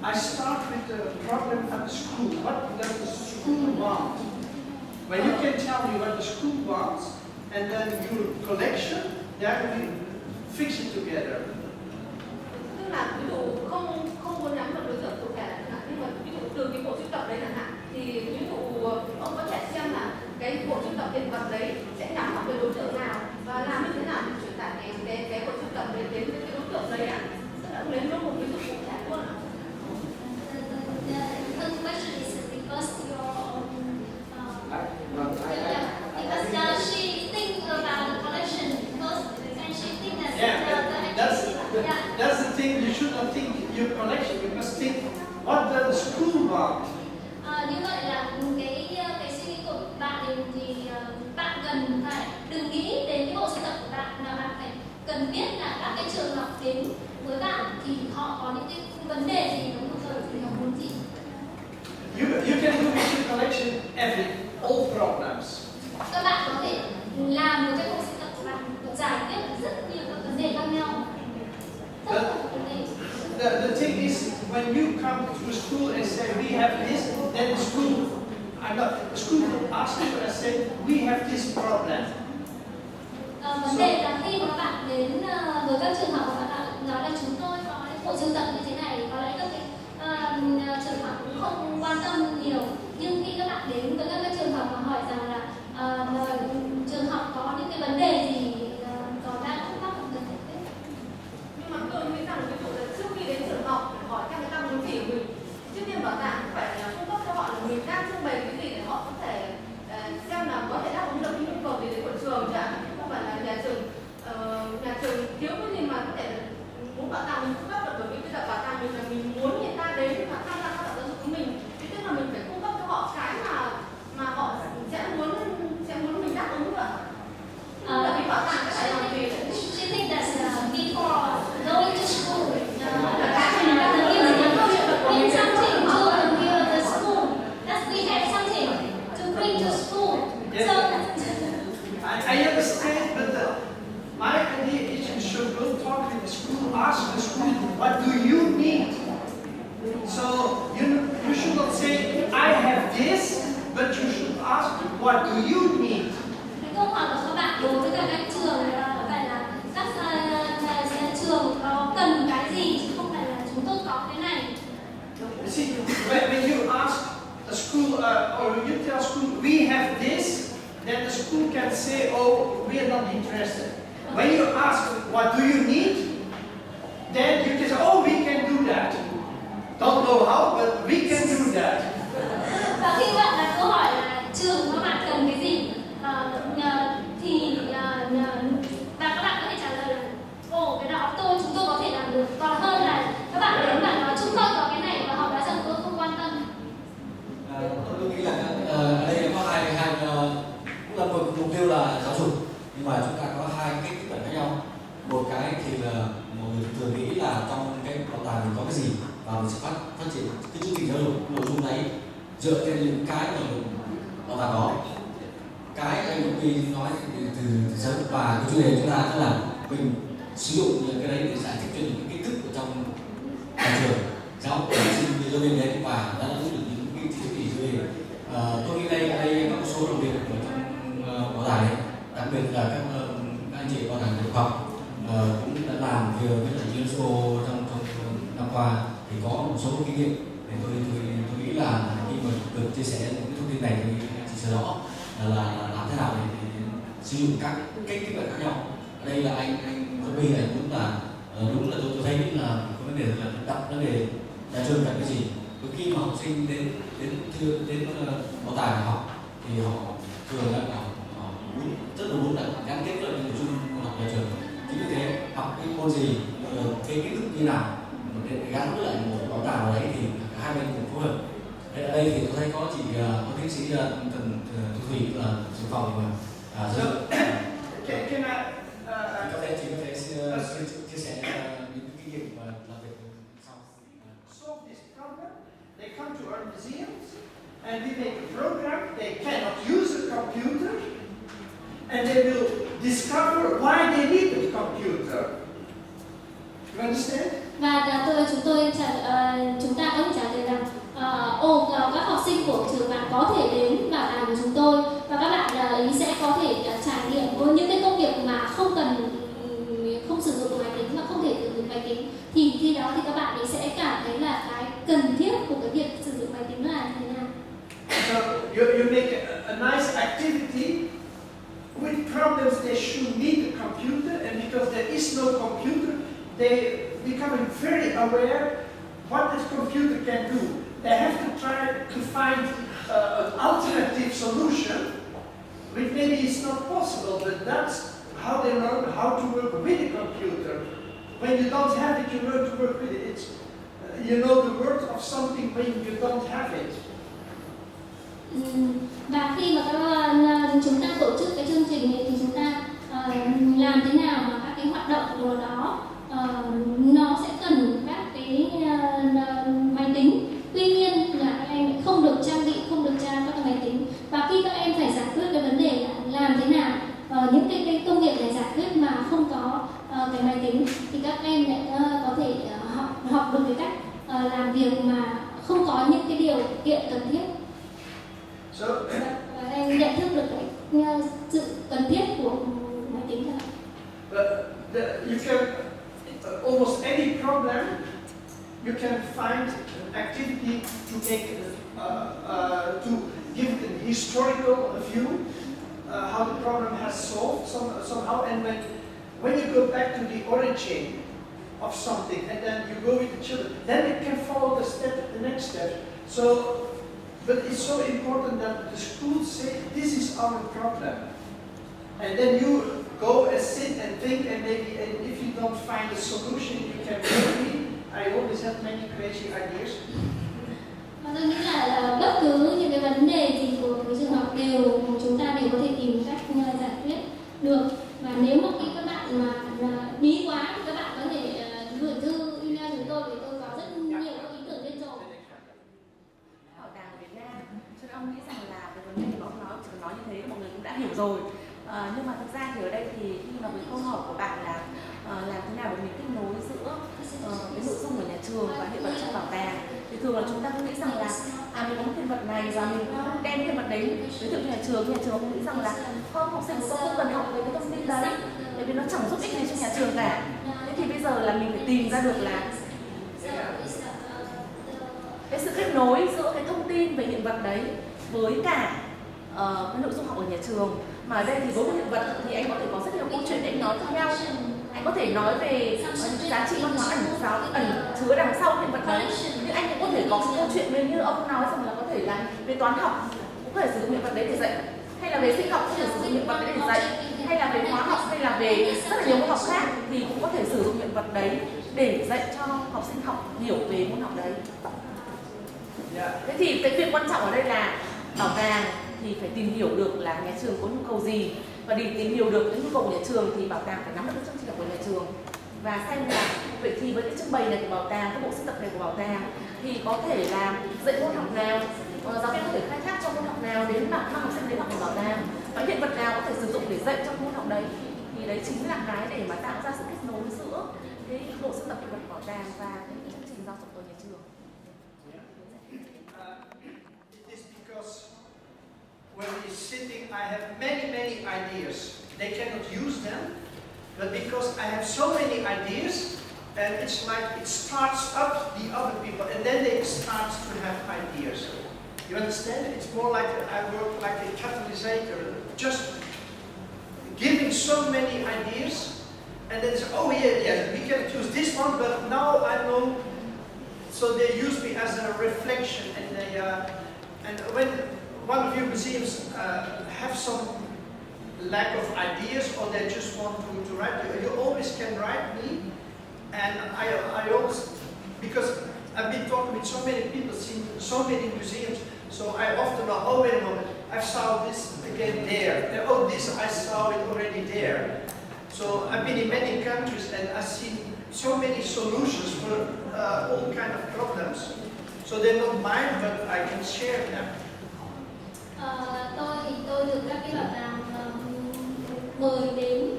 I start with the problem at the school. What does the school want? When you can tell me what the school wants, and then your collection, then we fix it together. Tức là ví dụ không muốn nhắm vào đối tượng cụ thể chẳng hạn, nhưng mà ví dụ từ cái bộ sưu tập đấy chẳng hạn, thì ví dụ ông có thể xem là cái bộ sưu tập hiện vật đấy sẽ nhắm vào cái đối tượng nào và làm như thế nào để truyền tải cái bộ sưu tập đấy đến cái đối tượng đấy ạ. Tức là lấy luôn một ví dụ cụ thể luôn ạ. The question is because she think about the collection because and she think that That's the thing. You should not think your collection. You must think what does the school want. Như vậy là cái suy nghĩ của bạn thì bạn cần phải đừng nghĩ đến cái bộ sưu tập của bạn, mà bạn phải cần biết là các cái trường học đến với bạn thì họ có những cái vấn đề gì, đồng thời thì họ muốn gì. You can do with your collection all problems. Các bạn có thể làm một cái bộ sưu tập của bạn giải quyết rất nhiều các vấn đề khác nhau. The thing is, when you come to school and say we have this, then the school will ask you and say we have this problem. Vấn đề là khi mà bạn đến với các trường học và bạn nói là chúng tôi có những bộ sưu tập như thế này, có lẽ các cái trường học cũng không quan tâm nhiều, nhưng khi các bạn đến với các trường học và hỏi rằng là trường học có những cái vấn đề gì còn đang khúc mắc cần giải quyết. Nhưng mà tôi nghĩ rằng ví dụ là trước khi đến trường học để hỏi các người ta muốn gì của mình, trước tiên bảo tàng phải cung cấp cho họ là mình đang trưng bày cái gì để họ có thể xem là có thể đáp ứng được những nhu cầu gì đến của trường chứ ạ. Không phải là nhà trường thiếu cái gì mà có thể muốn bảo tàng mình cung cấp được, bởi vì bây giờ bảo tàng mình là mình muốn người ta đến và tham gia các hoạt động giáo dục của mình, thì tức là mình phải cung cấp cho họ cái mà họ sẽ muốn mình đáp ứng được. Là cái bảo tàng phải làm gì? She think that before going to school, mean something to the school. That we have something to bring to school. Yes. So I understand, but my idea is you should go talk to the school, ask the school, what do you need? So you should not say, I have this, but you should ask, what do you need? cái câu hỏi của các bạn đối với các trường là phải là các trường có cần cái gì, chứ không phải là chúng tôi có cái này. You see, when you ask a school, or you tell school, we have this, then the school can say, oh, we are not interested. When you ask, what do you need? Then you can say, oh, we can do that. Don't know how, but we can do that. Và khi bạn đặt câu hỏi là trường các bạn cần cái gì, thì và các bạn có thể trả lời là ồ, cái đó chúng tôi có thể làm được, còn hơn là các bạn đến và nói chúng tôi có cái này và họ nói rằng tôi không quan tâm. Tôi nghĩ là ở đây có hai cũng là một mục tiêu là giáo dục, nhưng mà chúng ta có hai cái tiếp cận khác nhau. Một cái thì là mọi người thường nghĩ là trong cái bảo tàng mình có cái gì và mình sẽ phát triển cái chương trình giáo dục nội dung đấy dựa trên những cái mà bảo tàng đó. Cái anh Roby nói từ sớm và cái chủ đề chúng ta tức là mình sử dụng những cái đấy để giải thích cho những kiến thức ở trong nhà trường, giáo dục sinh viên giáo viên đấy và đã giữ được những cái kiến thức gì về. Tôi nghĩ đây có một số đồng nghiệp ở trong bảo tàng này, đặc biệt là các anh chị bảo tàng đại học cũng đã làm việc với lại UNESCO trong năm qua thì có một số kinh nghiệm để tôi nghĩ là khi mà được chia sẻ những cái thông tin này thì chị sẽ rõ là làm thế nào để sử dụng các cách tiếp cận khác nhau. Ở đây là anh Roby này đúng là tôi thấy là có vấn đề là đặt vấn đề nhà trường cần cái gì. Bởi khi mà học sinh đến bảo tàng học thì họ thường là họ rất là muốn là gắn kết với nội dung học nhà trường. Chính vì thế học cái môn gì, cái kiến thức như nào để gắn với lại một bảo tàng nào đấy thì hai bên cùng phối hợp. Ở đây thì tôi thấy có chị có tiến sĩ Trần Thu Thủy là trưởng phòng Can I? Có thể chia sẻ những kinh nghiệm và làm việc sau. Solve this problem. They come to our museums and we make a program. They cannot use a computer and they will discover why they need a computer. You understand? Và chúng ta có có thể đến bảo tàng của chúng tôi, và các bạn ý sẽ có thể trải nghiệm với những cái công việc mà không sử dụng máy tính, mà không thể sử dụng máy tính, thì khi đó thì các bạn ấy sẽ cảm thấy là cái cần thiết của cái việc sử dụng máy tính là như thế nào. So you make a nice activity with problems. They should need a computer, and because there is no computer, they becoming very aware what this computer can do. They have to try to find an alternative solution, which maybe is not possible, but that's how they learn how to work with a computer. When you don't have it, you learn to work with it. It's, you know the word of something when you don't have it. Và khi mà chúng ta tổ chức cái chương trình này thì chúng ta làm thế nào mà các cái hoạt động của đó nó sẽ cần các cái máy tính. Tuy nhiên là các em không được trang bị, không được trang các cái máy tính. Và khi các em phải giải quyết cái vấn đề là làm thế nào những cái công việc để giải quyết mà không có cái máy tính, thì các em lại có thể học được cái cách làm việc mà không có những cái điều kiện cần thiết. Và em nhận thức được cái sự cần thiết của máy tính. You can almost any problem. You can find an activity to make to give a historical view how the problem has solved somehow, and when you go back to the origin of something, and then you go with the children, then it can follow the next step. So, but it's so important that the schools say this is our problem, and then you go and sit and think, and maybe if you don't find a solution, you can tell me. I always have many crazy ideas. Tôi nghĩ là bất cứ những cái vấn đề gì của cái trường học chúng ta đều có thể tìm cách giải quyết được. Và nếu mà khi các bạn mà bí quá thì các bạn có thể gửi thư email chúng tôi, vì tôi có rất nhiều các ý tưởng lên rồi. Bảo tàng Việt Nam, cho nên ông nghĩ rằng là cái vấn đề mà ông nói, chỉ cần nói như thế mọi người cũng đã hiểu rồi. Nhưng mà thực ra thì ở đây thì khi mà cái câu hỏi của bạn là làm thế nào để mình kết nối giữa cái nội dung của nhà trường và hiện vật trong bảo tàng, thì thường là chúng ta cũng nghĩ rằng là mình có một hiện vật này và mình đem hiện vật đấy giới thiệu cho nhà trường cũng nghĩ rằng là không, học sinh của tôi không cần học về cái thông tin đấy, bởi vì nó chẳng giúp ích gì cho nhà trường cả. Thế thì bây giờ là mình phải tìm ra được là cái sự kết nối giữa cái thông tin về hiện vật đấy với cả cái nội dung học ở nhà trường. Mà ở đây thì với một hiện vật thì anh có thể có rất nhiều câu chuyện để anh nói với nhau. Anh có thể nói về những giá trị văn hóa ẩn chứa đằng sau hiện vật đấy. Nhưng anh cũng có thể có câu chuyện như ông nói rằng là có thể là về toán học cũng có thể sử dụng hiện vật đấy để dạy, hay là về sinh học có thể sử dụng hiện vật đấy để dạy, hay là về hóa học, hay là về rất là nhiều môn học khác thì cũng có thể sử dụng hiện vật đấy để dạy cho học sinh học hiểu về môn học đấy. Thế thì cái việc quan trọng ở đây là bảo tàng thì phải tìm hiểu được là nhà trường có nhu cầu gì, và để tìm hiểu được cái nhu cầu của nhà trường thì bảo tàng phải nắm được cái chương trình học của nhà trường và xem là vậy thì với cái trưng bày này của bảo tàng, cái bộ sưu tập này của bảo tàng thì có thể là dạy môn học nào, giáo viên có thể khai thác trong môn học nào đến mang học sinh đến học của bảo tàng, và hiện vật nào có thể sử dụng để dạy trong môn học đấy, thì đấy chính là cái để mà tạo ra sự kết nối giữa cái bộ sưu tập hiện vật bảo tàng và cái chương trình giáo dục của nhà trường. When he's sitting, I have many ideas. They cannot use them, but because I have so many ideas, and it's like it starts up the other people, and then they start to have ideas. You understand? It's more like I work like a catalysator, just giving so many ideas, and then say, oh yeah, we can choose this one, but now I know. So they use me as a reflection, and they and when one of your museums have some lack of ideas, or they just want to write, you always can write me, and I always, because I've been talking with so many people, seen so many museums, so I often know, oh wait a moment, I saw this again there, oh this I saw it already there. So I've been in many countries and I've seen so many solutions for all kind of problems, so they're not mine, but I can share them. Tôi được các cái bảo tàng mời đến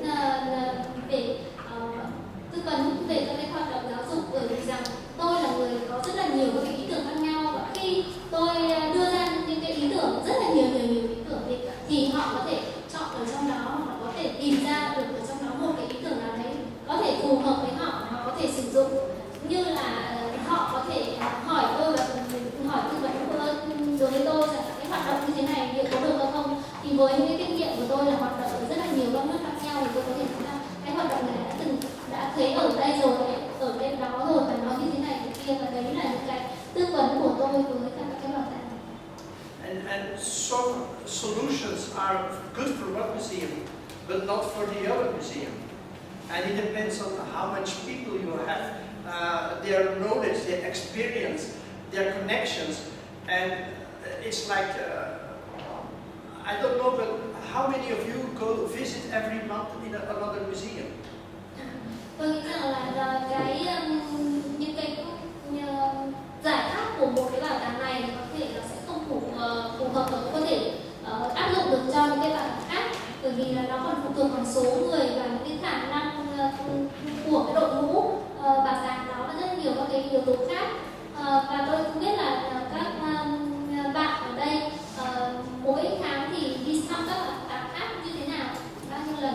để tư vấn về các cái hoạt động giáo dục, bởi vì rằng tôi là người có rất là nhiều các cái ý tưởng khác nhau, và khi tôi đưa ra những cái ý tưởng với những cái kinh nghiệm của tôi là hoạt động ở rất là nhiều các nước khác nhau, thì tôi có thể nói là cái hoạt động này đã thấy ở đây rồi, ở bên đó rồi, và nó như thế này thế kia, và đấy là những cái tư vấn của tôi với cả các bảo tàng. And some solutions are good for one museum, but not for the other museum. And it depends on how much people you have, their knowledge, their experience, their connections. And it's like, I don't know, but how many of you go visit every month in another museum? Tôi nghĩ rằng là những cái giải pháp của một cái bảo tàng này thì có thể nó sẽ không phù hợp và có thể áp dụng được cho những cái bảo tàng khác, bởi vì là nó còn phụ thuộc vào số người và những cái khả năng của cái đội ngũ bảo tàng đó, và rất nhiều các cái yếu tố khác. Và tôi cũng biết là các bạn ở đây mỗi tháng thì đi thăm các bảo tàng khác như thế nào, bao nhiêu lần.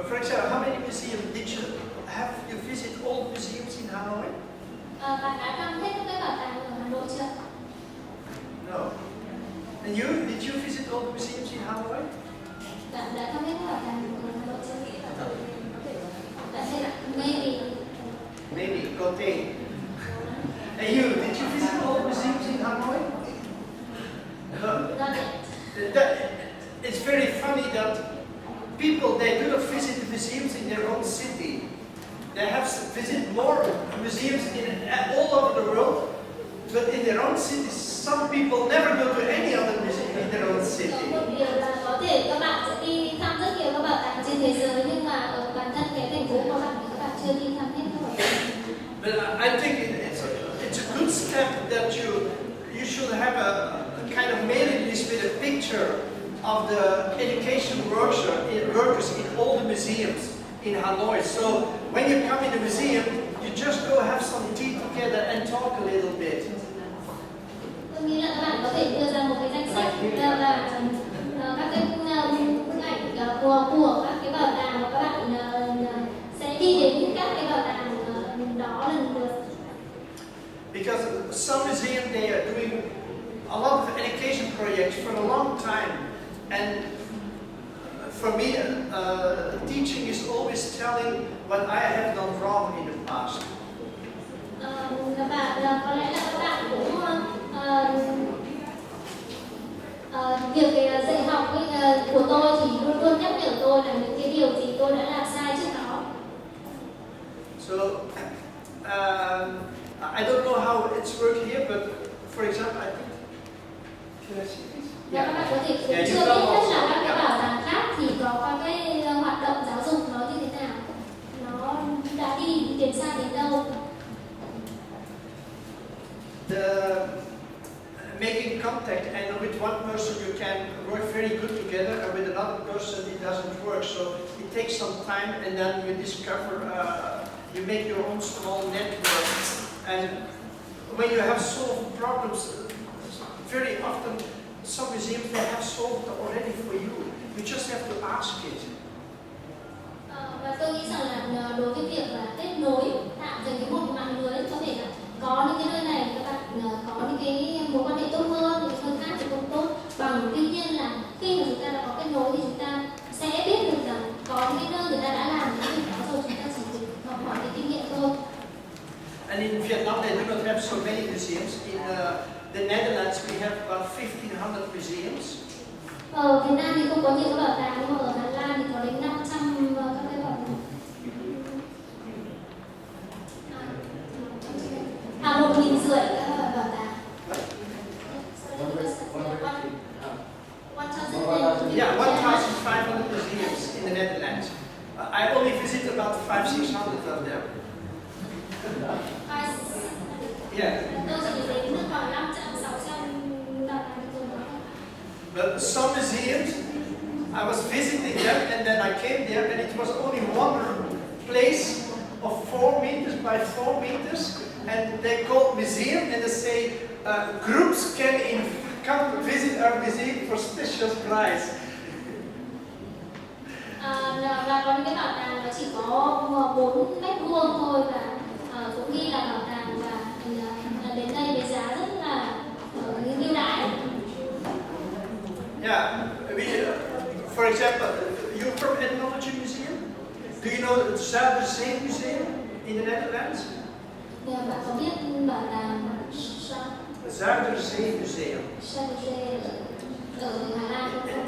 For example, how many museums have you visit all museums in Hanoi? Bạn đã thăm hết các bảo tàng ở Hà Nội chưa? No. And you? Did you visit all the museums in Hanoi? Bạn đã thăm hết các bảo tàng ở Hà Nội chưa? Bạn thấy là maybe. Maybe, okay. And you? Did you visit all the museums in Hanoi? No. Not yet. It's very funny that people, they do not visit the museums in their own city. They have visit more museums all over the world, but in their own cities, some people never go to any other museum in their own city. Một điều là có thể các bạn sẽ đi thăm rất nhiều các bảo tàng trên thế giới, nhưng mà ở bản thân cái thành phố của bạn thì các bạn chưa đi thăm hết các bảo tàng. But I think it's a good step that you should have a kind of mailing list with a picture of the education workers in all the museums in Hanoi. So when you come in the museum, you just go have some tea together and talk a little bit. Tôi nghĩ là các bạn có thể đưa ra một cái danh sách và các cái bức ảnh của các cái bảo tàng, và các bạn sẽ đi đến các cái bảo tàng đó lần lượt. Because some museums, they are doing a lot of education projects for a long time. And for me, teaching is always telling what I have done wrong in the past. Và có lẽ là các bạn cũng việc dạy học của tôi thì luôn luôn nhắc nhở tôi là những cái điều gì tôi đã làm sai trước đó. So I don't know how it's working here, but for example, I think. Can I see this? Và các bạn có thể cũng chưa biết tất cả các cái bảo tàng khác thì có các cái hoạt động giáo dục nó như thế nào, nó đã đi tiến xa đến đâu. The making contact, and with one person you can work very good together, and with another person it doesn't work. So it takes some time, and then you discover, you make your own small network. And when you have solved problems, very often some museums they have solved already for you. You just have to ask it. Và tôi nghĩ rằng là đối với việc là kết nối tạo thành cái một mạng lưới, có thể là có những cái nơi này các bạn có những cái mối quan hệ tốt hơn, những nơi khác thì không tốt bằng. Tuy nhiên là khi mà chúng ta đã có kết nối thì chúng ta sẽ biết được rằng có những cái nơi người ta đã làm những việc đó rồi, chúng ta chỉ việc học hỏi cái kinh nghiệm thôi. And in Vietnam they do not have so many museums. In the Netherlands we have about 1,500 museums. Ở Việt Nam thì không có nhiều các bảo tàng, nhưng mà ở Hà Lan thì có đến 500 các cái bảo tàng. 1.500 các bảo tàng. Yeah, 1,500 museums in the Netherlands. I only visit about 500-600 of them. Yeah. But some museums, I was visiting them and then I came there and it was only one place of 4 meters by 4 meters, and they call museum and they say groups can come visit our museum for special price. Và có những cái bảo tàng nó chỉ có 4 mét vuông thôi, và cũng ghi là bảo tàng, và đến đây với giá rất là ưu đãi. For example, you're from Ethnology Museum? Do you know the Zuiderzee Museum in the Netherlands? Bạn có biết bảo tàng Zuiderzee Museum. ở Hà Lan không?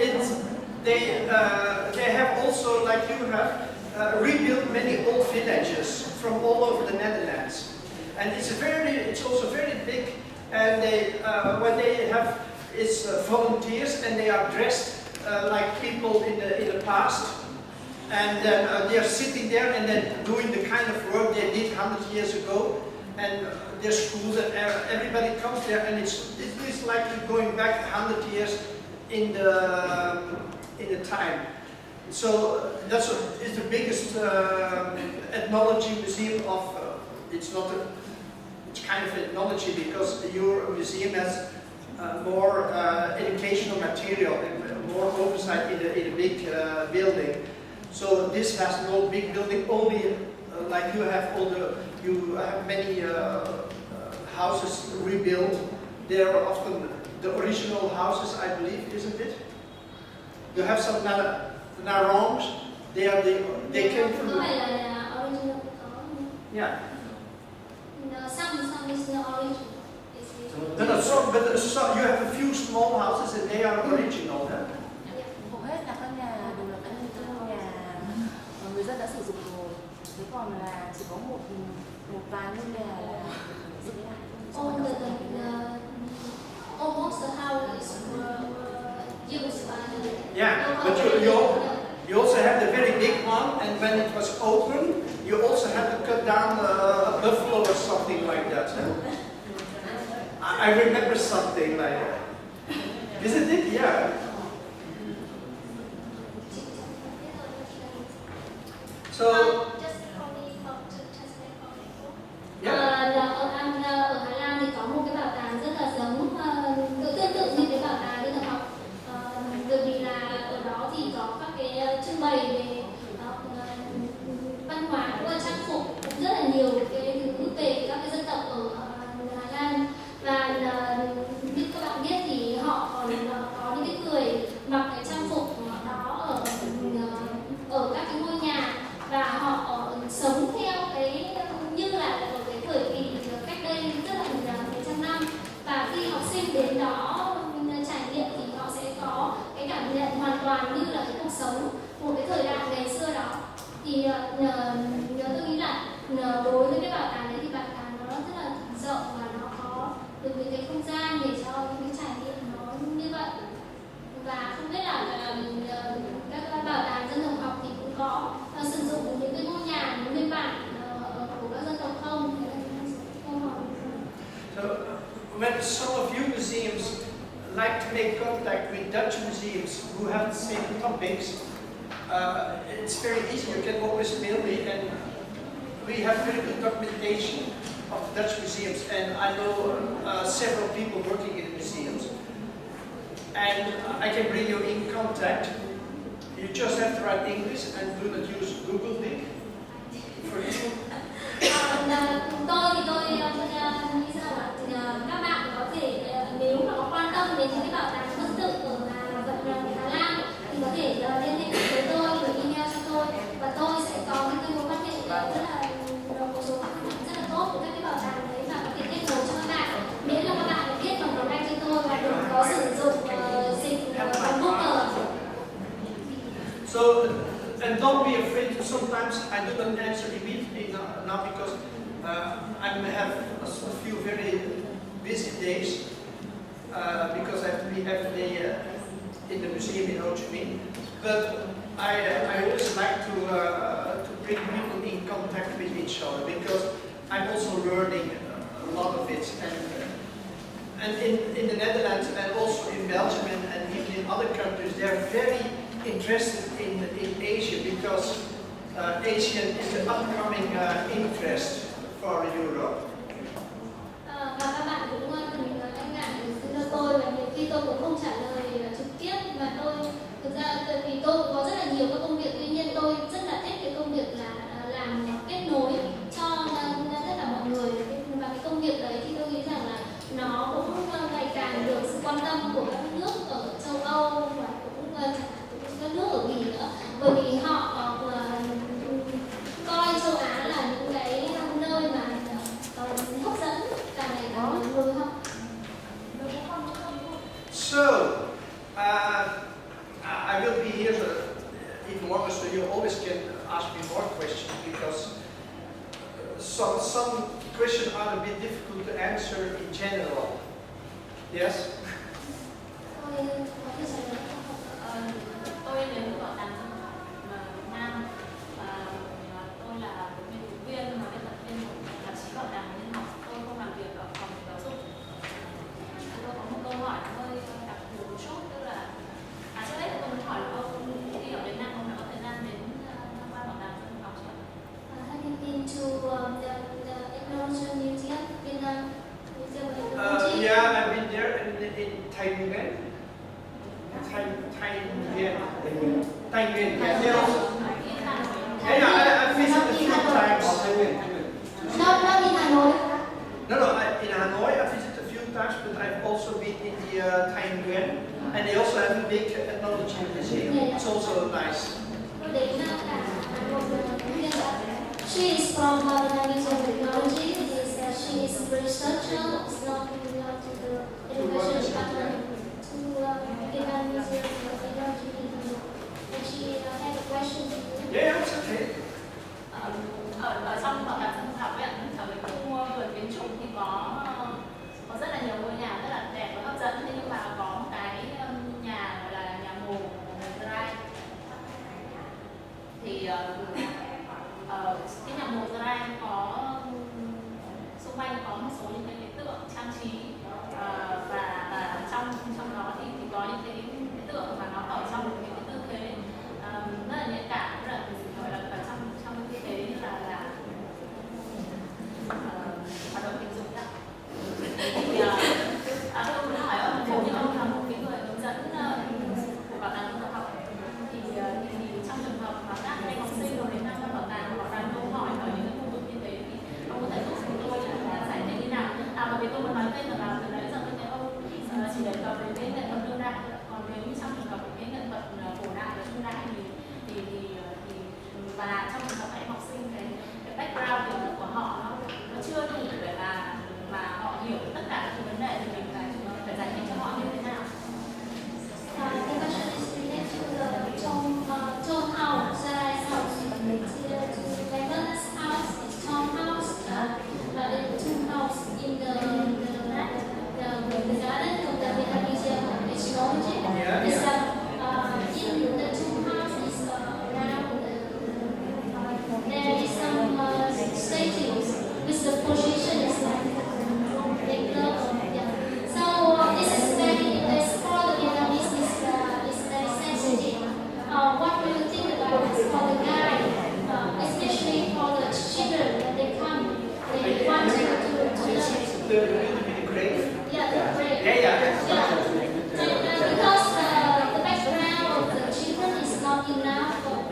They have also, like you have, rebuilt many old villages from all over the Netherlands, and it's also very big. And what they have is volunteers, and they are dressed like people in the past, and then they are sitting there and then doing the kind of work they did 100 years ago. And their schools, and everybody comes there, and it's like you're going back 100 years in the time. So it's the biggest ethnology museum of. It's kind of ethnology because your museum has more educational material and more oversight in a big building. So this has no big building, only like you have you have many houses rebuilt. They are often the original houses, I believe, isn't it? You have some narongs. They came from. Yeah. Some is the original. No, but you have a few small houses and they are original. Hầu hết là các nhà đều là các ngôi nhà người dân đã sử dụng rồi. Thế còn là chỉ có một vài ngôi nhà là dựng lại. Almost the house is used by. Yeah, but you also have the very big one, and when it was open, you also had to cut down a buffalo or something like that. I remember something like that. Isn't it? Yeah. So. Ở Hà Lan thì có một cái bảo tàng rất là giống, tương tự như cái bảo tàng dân tộc học, bởi vì là ở đó thì có các cái trưng bày về văn hóa và trang phục, cũng rất là nhiều cái thứ về các cái dân tộc ở Hà Lan. Và như các bạn biết thì họ còn có những cái người mặc cái trang phục đó ở các cái ngôi nhà, và họ sống theo cái như là ở cái thời kỳ cách đây rất là mấy trăm năm. Và khi học sinh đến đó trải nghiệm thì họ sẽ có cái cảm nhận hoàn toàn như là cái cuộc sống một cái thời đại ngày xưa đó. Thì tôi nghĩ là đối với cái bảo tàng đấy thì bảo tàng nó rất là rộng và nó có được những cái không gian để cho những cái trải nghiệm nó như vậy. Và không biết là các bảo tàng dân tộc học thì cũng có sử dụng những cái ngôi nhà những nguyên bản của các dân tộc không? So, when some of you museums like to make contact with Dutch museums who have the same topics, it's very easy. You can always mail me, and we have very good documentation of Dutch museums, and I know several people working in the museums, and I can bring you in contact. You just have to write English and do not use Google Big for you. Tôi thì tôi nghĩ rằng là các bạn có thể, nếu mà có quan tâm đến những cái bảo tàng tương tự ở Hà Lan thì có thể liên hệ với tôi, gửi email cho tôi, và tôi sẽ có những cái mối quan hệ rất là một số rất là tốt của các cái bảo tàng đấy, và có thể kết nối cho các bạn, miễn là các bạn biết bằng tiếng Anh cho tôi và đừng có sử dụng dịch bằng Google. So, and don't be afraid to, sometimes I do not answer immediately now because I have a few very busy days because I have to be every day in the museum in Ho Chi Minh. But I always like to bring people in contact with each other because I'm also learning a lot of it. And in the Netherlands and also in Belgium and even in other countries, they're very interested in Asia because Asian is the upcoming interest for Europe. Và các bạn cũng cần anh ngại xin lỗi tôi, và nhiều khi tôi cũng không trả lời trực tiếp, mà tôi thực ra vì tôi cũng có rất là nhiều các công việc, tuy nhiên tôi rất là thích cái công việc là làm kết nối cho tất cả mọi người, và cái công việc đấy thì tôi nghĩ rằng là nó cũng ngày càng được sự quan tâm của các nước ở châu Âu và cũng các nước some questions are a bit difficult to answer in general. Yes? Tôi có thể trả lời không? Tôi đến từ bảo tàng dân tộc Nam và tôi là một nghiên cứu viên và biên tập viên một tạp chí bảo tàng nhân học. Tôi không làm việc ở phòng giáo dục. Tôi có một câu hỏi hơi đặc thù một chút, tức là trước hết tôi muốn hỏi là ông khi ở Việt Nam ông đã có thời gian đến tham quan bảo tàng dân tộc chưa? Have you been to the Ethnology Museum, Vietnam Museum of Ethnology? Yeah, I've been there in Taiwan. Taiwan, yeah. Yeah, I visited a few times. Not in Hanoi. No, in Hanoi I visited a few times, but I've also been in the Taiwan, and they also have a big ethnology museum. It's also nice. She is from the Museum of Technology. She is a researcher. It's not to the education department to Vietnam Museum of Technology. And she had a question to you. Yeah, it's okay. Ở trong bảo tàng dân tộc ấy, ở cái khu vườn kiến trúc thì có rất là nhiều ngôi nhà rất là đẹp và hấp dẫn, thế nhưng mà có một cái nhà gọi là nhà mồ của người Trai. Thì cái nhà mồ Trai có xung quanh có một số những cái tượng trang trí và trong đó thì có những cái tượng mà nó ở trong một cái tư thế rất là nhạy cảm, rất là gọi là ở trong cái tư thế như là hoạt động tình dục đó. Thì tôi muốn hỏi ông, nếu như ông là một cái người hướng dẫn của bảo tàng dân tộc học thì trong trường hợp mà các em học sinh đến tham quan bảo tàng họ đang câu hỏi ở những cái khu vực như thế thì ông có thể giúp chúng tôi là giải thích như nào? Và vì tôi muốn nói thêm là từ nãy giờ tôi thấy ông chỉ đề cập đến cái nghệ thuật đương đại, còn nếu như trong trường hợp cái nghệ thuật cổ đại và trung đại thì và trong trường hợp các em học sinh cái background kiến thức của họ nó chưa đủ để mà họ hiểu tất cả các vấn đề thì mình phải giải thích cho họ như thế nào? The question is related to the Tom house, Sarai's house. To Lemon's house, it's Tom house, the two house in the garden of the Vietnam Museum of Technology. It's in the two houses around there is some statues with the position is like so this is very for the Vietnamese is very sensitive. What do you think about this for the guy, especially for the children when they come, they want to learn. The grave? Yeah, the grave. Yeah. Because the background of the children is not enough about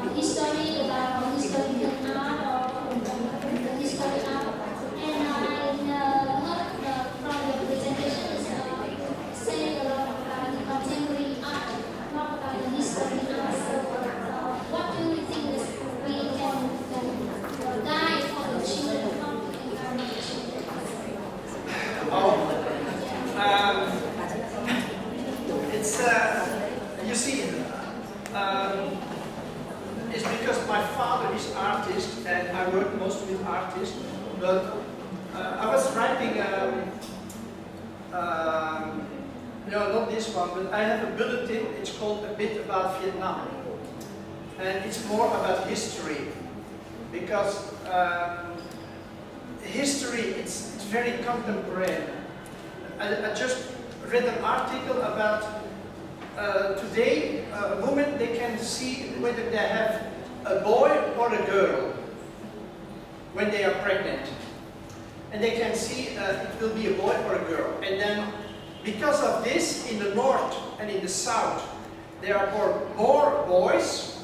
the history, about historical art or the history art. And I heard from the presentation say a lot about the contemporary art, not about the history art. So, what do you think is we can guide for the children, how we can guide the children? It's you see, it's because my father is artist and I work mostly with artists. But I was writing, no, not this one, but I have a bulletin. It's called A Bit About Vietnam, and it's more about history because history it's very contemporary. I just read an article about today women, they can see whether they have a boy or a girl when they are pregnant. And they can see it will be a boy or a girl. And then because of this, in the north and in the south, there are more boys.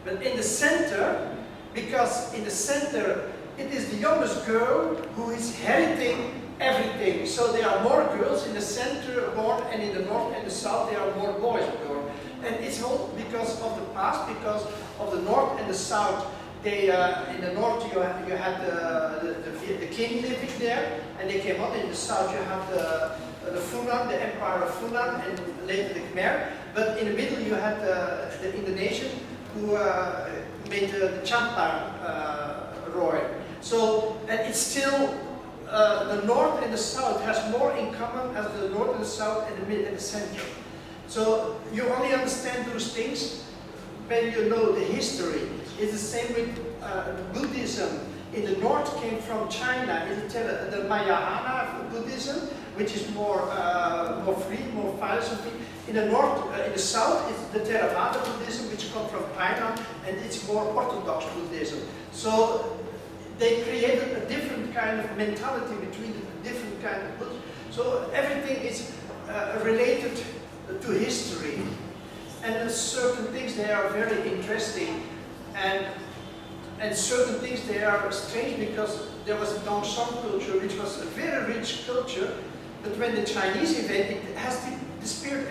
But in the center, because in the center, it is the youngest girl who is inheriting everything. So there are more girls in the center born, and in the north and the south there are more boys born. And it's all because of the past, because of the north and the south. They, in the north you had the king living there, and they came out. In the south you have the Funan, the Empire of Funan, and later the Khmer. But in the middle you had the Indonesian who made the Champa Roy. So, and it's still, the North and the South has more in common as the North and the South and the Mid and the Center. So, you only understand those things when you know the history. It's the same with Buddhism. In the North came from China, it's the Mahayana Buddhism, which is more free, more philosophy. In the North, in the South, it's the Theravada Buddhism, which comes from Thailand, and it's more Orthodox Buddhism. So they created a different kind of mentality between the different kind of Buddhism. So everything is related to history, and certain things they are very interesting, and certain things they are strange because there was a Tang culture which was a very rich culture, but when the Chinese invaded, it has disappeared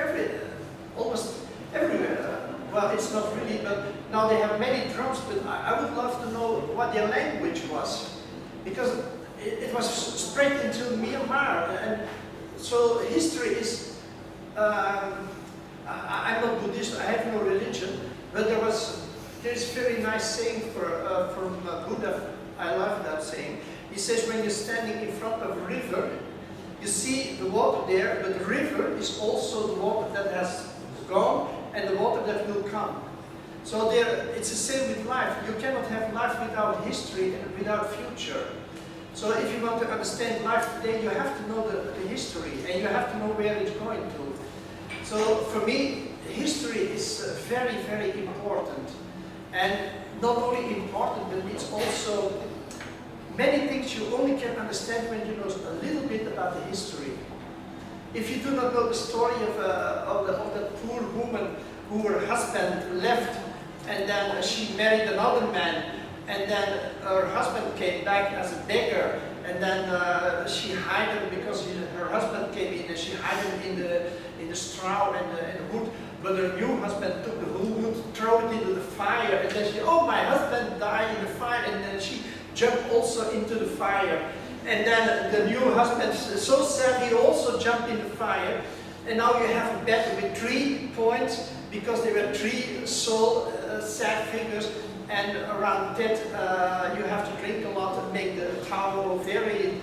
almost everywhere. Well, it's not really, but now they have many drums, but I would love to know what their language was, because it was spread into Myanmar, and so history is, I'm not Buddhist, I have no religion, but there's a very nice saying from Buddha, I love that saying. He says, when you're standing in front of a river, you see the water there, but the river is also the water that has gone and the water that will come. So it's the same with life. You cannot have life without history and without future. So if you want to understand life today, you have to know the history, and you have to know where it's going to. So for me, history is very, very important. And not only important, but it's also many things you only can understand when you know a little bit about the history. If you do not know the story of that poor woman who her husband left, and then she married another man, and then her husband came back as a beggar, and then she hid him because her husband came in, and she hid him in the straw and the wood. But her new husband took the whole wood, threw it into the fire, and then she, oh, my husband died in the fire, and then she jumped also into the fire. And then the new husband, so sad, he also jumped in the fire. And now you have a bed with 3 points, because there were 3 sad figures, and around that you have to drink a lot and make the towel very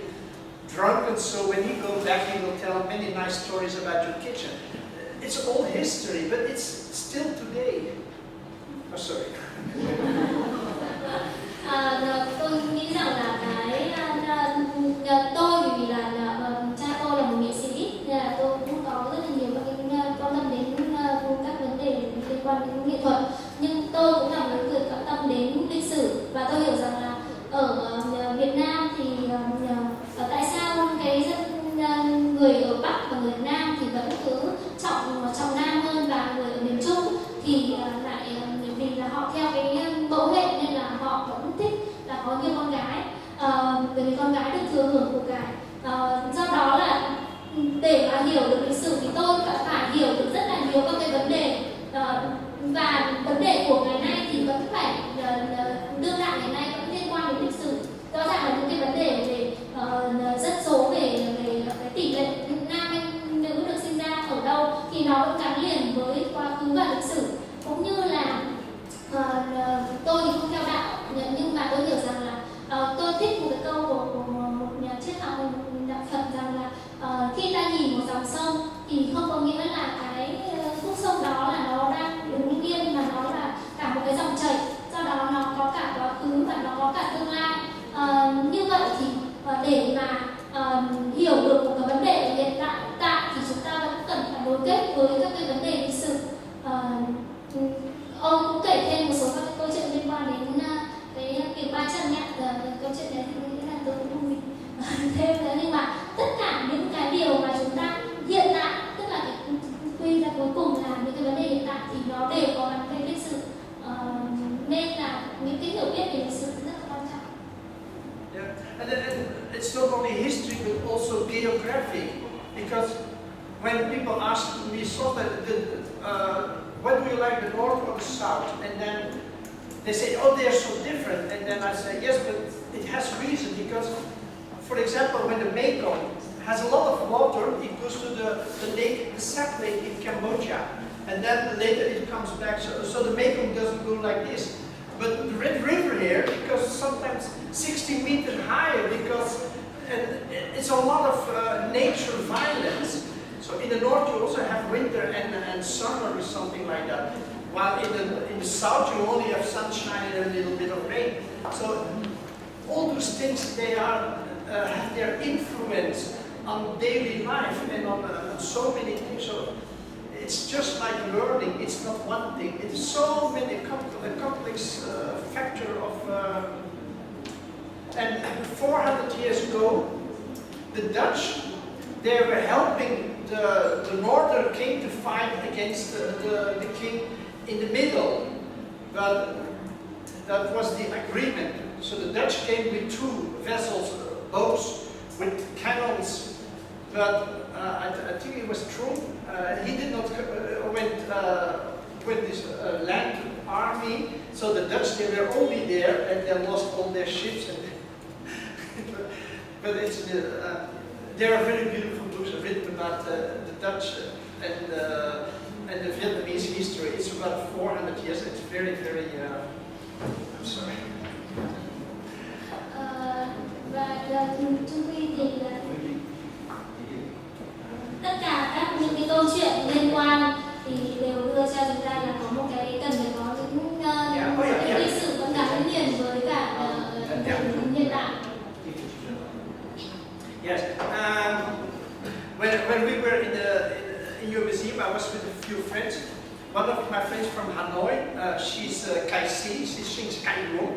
drunken, so when he goes back he will tell many nice stories about your kitchen. It's all history, but it's still today. Oh, sorry. Tôi nghĩ rằng là tôi vì là cha tôi là một nghệ sĩ, nên là tôi cũng có rất là nhiều các quan tâm đến các vấn đề liên quan đến nghệ thuật. Nhưng tôi cũng là một người quan tâm đến lịch sử, và tôi hiểu rằng là ở Việt Nam thì tại sao cái người ở Bắc và người Nam thì vẫn cứ trọng Nam hơn, và người ở miền Trung thì lại vì là họ theo cái mẫu hệ nên là họ vẫn thích là có nhiều con gái, bởi vì con gái được thừa hưởng của cải. Do đó là để mà hiểu được lịch sử thì tôi phải hiểu được rất là nhiều các cái vấn đề, và vấn đề của ngày nay thì vẫn phải đương đại ngày nay vẫn liên quan đến lịch sử. Rõ ràng là những cái vấn đề về dân số, về cái tỷ lệ nam hay nữ được sinh ra ở đâu thì nó vẫn gắn liền với quá khứ và lịch sử. Cũng như là tôi thì không theo đạo, nhưng mà tôi hiểu rằng là tôi thích một cái câu của một nhà triết học, một đạo Phật, rằng là khi ta nhìn một dòng sông thì không có nghĩa là cái khúc sông đó là nó đang đứng yên, mà nó là cả một cái dòng chảy, do đó nó có cả quá khứ và nó có cả tương lai. Như vậy thì để mà hiểu được một cái vấn đề ở hiện tại thì chúng ta vẫn cần phải nối kết với các cái vấn đề lịch sử. Ông cũng kể thêm một số các cái câu chuyện liên quan đến cái việc ba chân nhé. Câu chuyện đấy thì tôi nghĩ là tôi cũng không thêm nữa, nhưng mà tất cả những cái điều mà chúng ta hiện tại, tức là quy ra cuối cùng là những cái vấn đề hiện tại thì nó đều có gắn với lịch sử, nên là những cái hiểu biết về lịch sử rất là quan trọng. Yeah, and it's not only history but also geography, because when people ask me, so that what do you like, the north or the south? And then they say, oh, they're so different. And then I say, yes, but it has reason, because, for example, when the Mekong has a lot of water, it goes to the lake, the Sap Lake in Cambodia, and then later it comes back. So the Mekong doesn't go like this. but the Red River here, because sometimes 60 meters higher, because it's a lot of nature violence. So in the north you also have winter and summer or something like that. While in the south you only have sunshine and a little bit of rain. So all those things, they are have their influence on daily life and on so many things. So it's just like learning. It's not one thing. It's so many complex factor of. And 400 years ago, the Dutch, they were helping the northern king to fight against the king in the middle, but that was the agreement. So the Dutch came with 2 vessels, boats with cannons, but I think it was true. He did not went with this land army, so the Dutch, they were only there and they lost all their ships. And but it's there are very beautiful books written about the Dutch and the Vietnamese history. It's about 400 years. It's very, very. I'm sorry. Và trong khi thì tất cả các những cái câu chuyện liên quan thì đều đưa cho chúng ta là có một cái cần phải có những cái lịch sử vẫn gắn liền với cả hiện đại. Yes. When we were in your museum, I was with a few friends. One of my friends from Hanoi, she's Kai Si, she sings Kai Rong,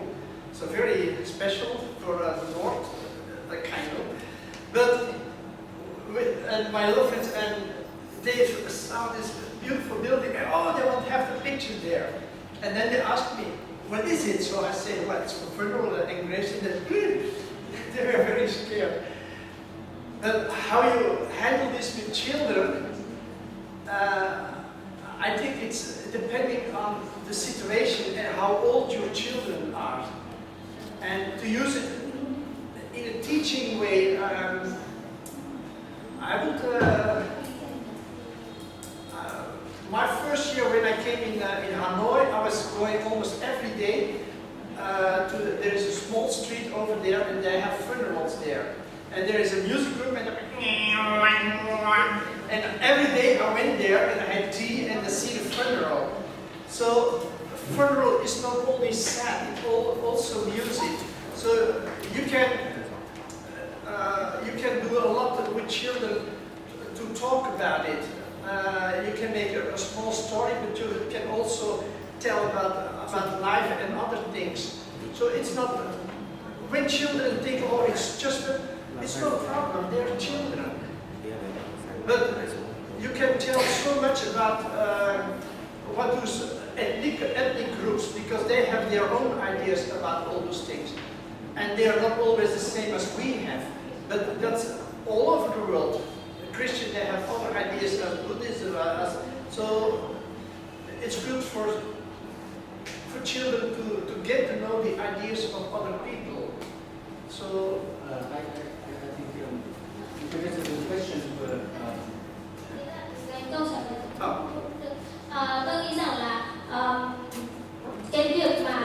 so very special for the north, Kai Rong. But and my other friends, and they saw this beautiful building, and oh, they won't have the picture there. And then they asked me, what is it? So I said, well, it's for engraving. They were very scared. But how you handle this with children, I think it's depending on the situation and how old your children are. And to use it in a teaching way, I would, my first year when I came in Hanoi, I was going almost every day there is a small street over there and they have funerals there. And there is a music group and every day I went there and I had tea and I see the funeral. So funeral is not only sad, it's also music. So you can do a lot with children to talk about it. You can make a small story, but you can also tell about life and other things. So it's not, when children think, oh, it's no problem, they're children. But you can tell so much about what those ethnic groups, because they have their own ideas about all those things. And they are not always the same as we have. But that's all over the world. The Christians, they have other ideas as Buddhism. So it's good for children to get to know the ideas of other people. So I think if there is a question for câu trả lời. Tôi nghĩ rằng là cái việc mà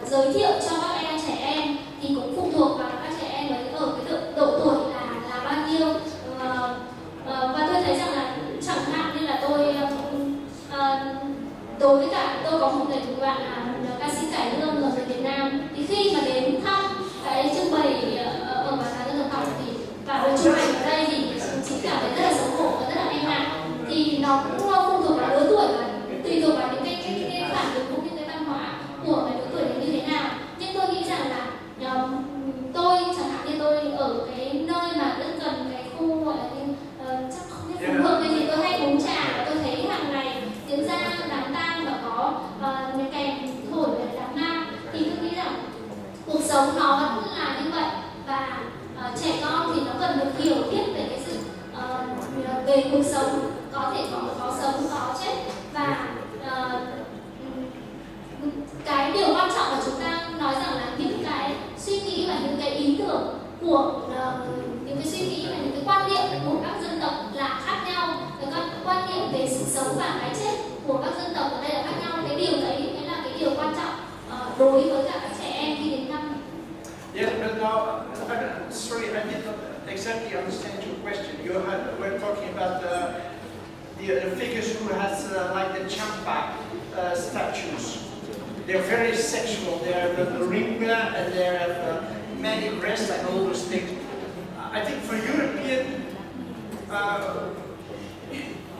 giới thiệu cho các em trẻ em thì cũng phụ thuộc vào các trẻ em ở cái độ tuổi là bao nhiêu. Và tôi thấy rằng là chẳng hạn như là tôi đối với cả tôi có một người bạn là ca sĩ cải lương ở Việt Nam, thì khi mà đến thăm cái trưng bày ở bảo tàng dân tộc học thì và được trưng bày ở đây thì chị cảm thấy rất là xấu hổ và rất là e ngại. Thì nó cũng phụ thuộc vào lứa tuổi và tùy thuộc vào những cái phản ứng cũng như cái văn hóa của cái lứa tuổi đấy như thế nào. Nhưng tôi nghĩ rằng là tôi chẳng hạn như tôi ở cái nơi mà rất gần cái khu gọi là chắc không biết phù hợp cái gì, tôi hay uống trà và tôi thấy hàng ngày diễn ra đám tang và có những kèn thổi về đám ma, thì tôi nghĩ rằng cuộc sống nó vẫn là như vậy và trẻ con thì nó cần được hiểu biết về cái sự về cuộc sống, có thể có sống có chết, và cái điều quan trọng là chúng ta nói rằng là những cái suy nghĩ và những cái ý tưởng của những cái suy nghĩ và những cái quan niệm của các dân tộc là khác nhau, các quan niệm về sự sống và cái chết của các dân tộc ở đây là khác nhau. Cái điều đấy mới là cái điều quan trọng đối với cả các trẻ em khi đến năm. Yeah, but now, sorry, I did not exactly understand your question. You were talking about the figures who has like the champa statues. They're very sexual. They have a ring and they have many breasts and all those things. I think for European,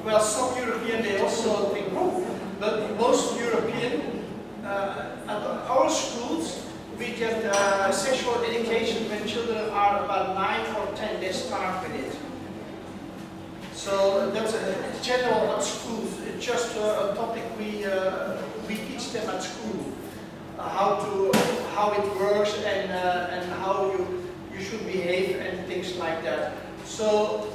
well, some European they also think, oh, but most European, at our schools, we get sexual education when children are about 9 or 10, they start with it. So that's a general at schools. It's just a topic we teach them at school, how it works and how you should behave and things like that. So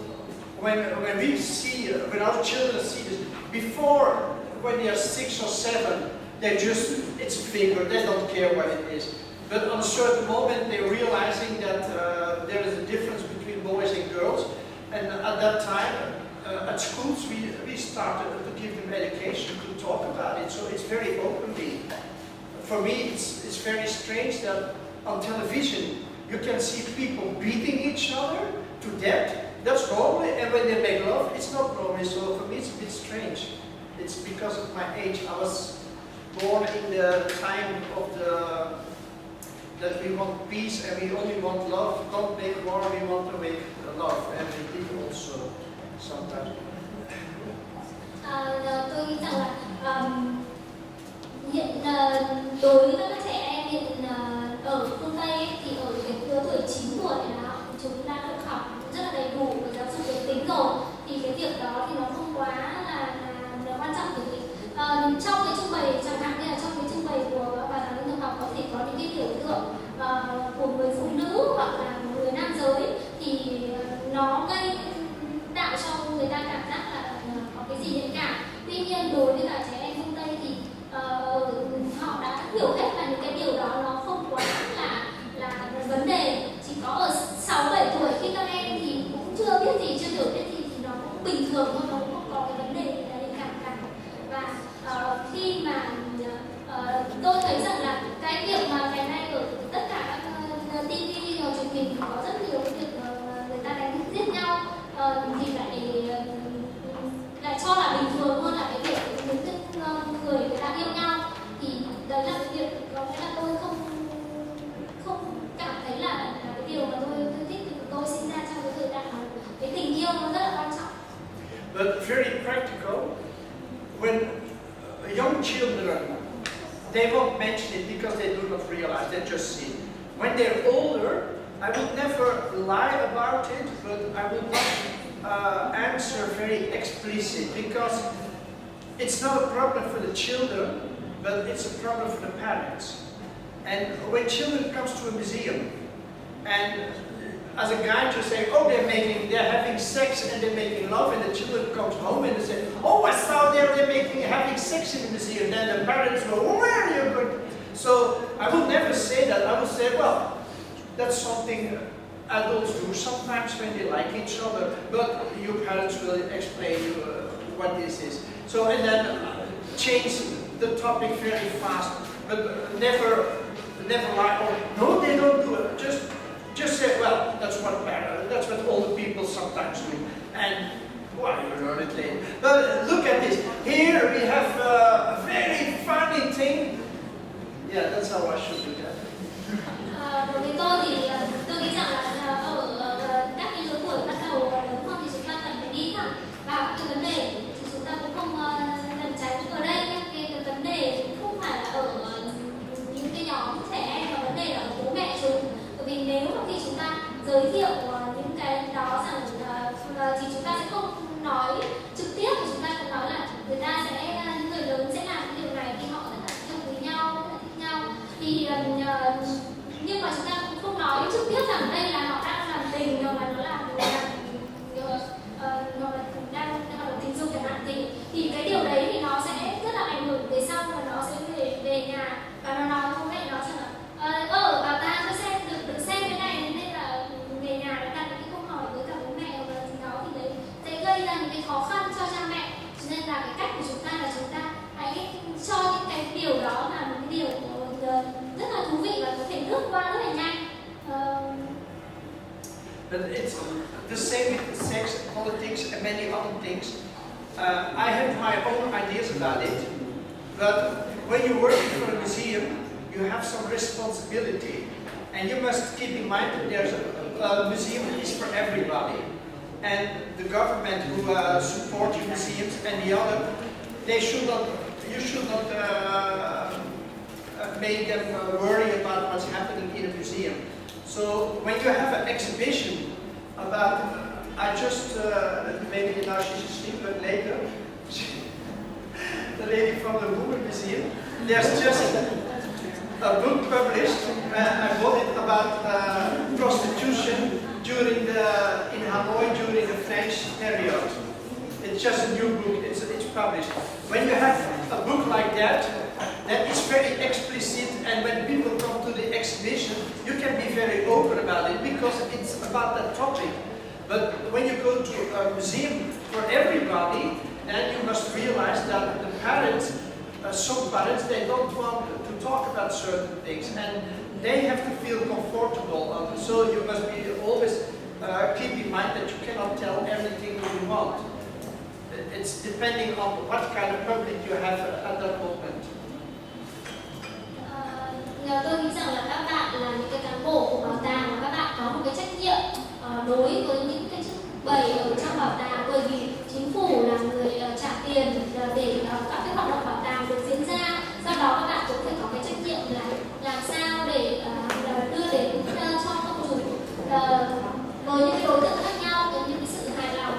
when our children see this, before when they are 6 or 7, it's bigger, they don't care what it is. But on a certain moment they're realizing that there is a difference between boys and girls, and at that time at schools we started to give them education to talk about it, so it's very openly. For me it's very strange that on television you can see people beating each other to death. That's normal, and when they make love it's not normal, so for me it's a bit strange. It's because of my age. I was born in the time of that we want peace and we only want love. Don't make war, we want to make love, and we did also sometimes. Tôi nghĩ rằng là hiện đối với các trẻ em hiện ở phương Tây ấy, thì ở cái lứa tuổi 9 tuổi là chúng ta đã được học rất là đầy đủ về giáo dục giới tính rồi, thì cái việc đó thì nó không quá là quan trọng. Bởi vì trong cái trưng bày, chẳng hạn như là trong cái trưng bày của bà giáo dục học có thể có những cái biểu tượng của người phụ nữ hoặc là một người nam giới, thì nó tạo cho người ta cảm giác là có cái gì nhạy cảm. Tuy nhiên đối với cả trẻ em phương Tây thì họ đã hiểu hết là những cái điều đó nó không quá là vấn đề. Chỉ có ở 6-7 tuổi khi các em thì cũng chưa biết gì, chưa hiểu biết gì thì nó cũng bình thường thôi, nó cũng không có cái vấn đề gì là nhạy cảm cả. Và khi mà tôi thấy rằng là cái việc mà ngày nay ở tất cả các TV hoặc truyền hình thì có rất nhiều cái việc người ta đánh giết nhau, thì lại cho là bình thường hơn là cái việc những người ta yêu nhau. Thì đấy là cái việc có nghĩa là tôi không cảm thấy là cái điều mà tôi thích, thì tôi sinh ra trong cái thời đại mà cái tình yêu nó rất là quan trọng. But very practical. When young children, they won't mention it because they do not realize, they just see. When they're older, I would never lie about it, but I would not answer very explicit, because it's not a problem for the children, but it's a problem for the parents. And when children comes to a museum, and as a guy to say, oh, they're having sex and they're making love, and the children comes home and they say, oh, I saw they're having sex in the museum. Then the parents go, oh, where are you going? So I would never say that. I would say, well, that's something adults do sometimes when they like each other, but your parents will explain what this is. So, and then change the topic very fast, but never lie, oh, no, they don't do it. Just say, well, that's what all the people sometimes do, and well, you learn it later. But look at this. Here we have a very funny thing. Yeah, that's how I should do that. Đối với tôi thì tôi nghĩ rằng là ở các cái lứa tuổi bắt đầu lớn hơn thì chúng ta cần phải đi thẳng vào cái vấn đề, thì chúng ta cũng không lần tránh. Ở đây cái vấn đề không phải là ở những cái nhóm trẻ em, mà vấn đề là ở bố mẹ chúng. Bởi vì nếu mà khi chúng ta giới thiệu những cái đó rằng thì chúng ta sẽ không nói trực tiếp, mà chúng ta cũng nói là người lớn sẽ làm cái điều này khi họ rất là yêu quý nhau, rất là thích nhau. Thì nhưng mà chúng ta cũng không nói trực tiếp rằng đây là họ đang làm tình, hoặc là nó là đang hoạt động tình dục chẳng hạn, thì cái điều đấy thì nó sẽ rất là ảnh hưởng về sau, và nó sẽ về nhà và nó nói với mẹ nó rằng là bảo ta có xem được xem cái này, nên là về nhà đã đặt những cái câu hỏi với cả bố mẹ và gì đó, thì đấy sẽ gây ra những cái khó khăn cho cha mẹ. Cho nên là cái cách của chúng ta là chúng ta hãy cho những cái điều đó là một cái điều thú vị và có thể lướt qua rất là nhanh. But it's the same with sex, politics, and many other things. I have my own ideas about it, but when you work for a museum, you have some responsibility, and you must keep in mind that there's a museum is for everybody, and the government who support museums and the other, you should not make them worry about what's happening in a museum. So when you have an exhibition about, I just, maybe now she's asleep, but later, the lady from the Women Museum, there's just a book published, I bought it, about prostitution in Hanoi during the French period. It's just a new book, it's published. When you have a book like that is very explicit, and when people come to the exhibition, you can be very open about it because it's about that topic. But when you go to a museum for everybody, then you must realize that the parents, some parents, they don't want to talk about certain things, and they have to feel comfortable. So you must be always keep in mind that you cannot tell everything you want. It's depending on what kind of public you have at that moment. Tôi nghĩ rằng là các bạn là những cái cán bộ của bảo tàng và các bạn có một cái trách nhiệm đối với những cái trưng bày ở trong bảo tàng, bởi vì chính phủ là người trả tiền để các cái hoạt động bảo tàng được diễn ra. Sau đó các bạn cũng phải có cái trách nhiệm là làm sao để đưa đến cho công chúng với những cái đối tượng khác nhau có những cái sự hài lòng.